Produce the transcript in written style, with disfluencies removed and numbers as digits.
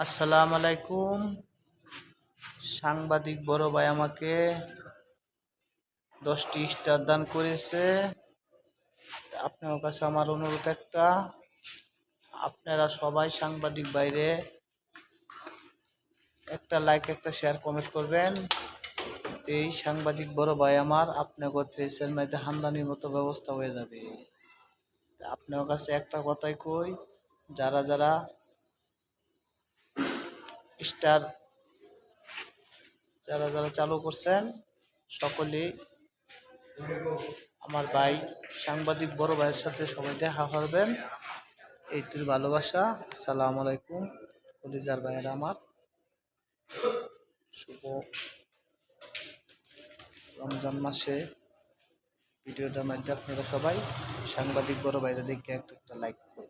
আসসালামু আলাইকুম। সাংবাদিক বড় ভাই আমাকে 10টি স্টার দান করেছে। আপনার কাছে আমার অনুরোধ একটা, আপনারা সবাই সাংবাদিক বাইরে একটা লাইক, একটা শেয়ার, কমেন্ট করবেন। এই সাংবাদিক বড় ভাই আমার আপনাদের ফেসের মধ্যে হামদানির মতো ব্যবস্থা হয়ে যাবে। আপনার কাছে একটা কথাই কই, যারা যারা স্টার চালু করছেন সকলেই আমার ভাই সাংবাদিক বড় ভাইয়ের সাথে সবাই দেখা করবেন। এইটির ভালোবাসা। আসসালামু আলাইকুম কলিজার ভাইয়েরা আমার। শুভ রমজান মাসে ভিডিওটার মধ্যে আপনারা সবাই সাংবাদিক বড় ভাইরা দেখে একটা লাইক করবেন।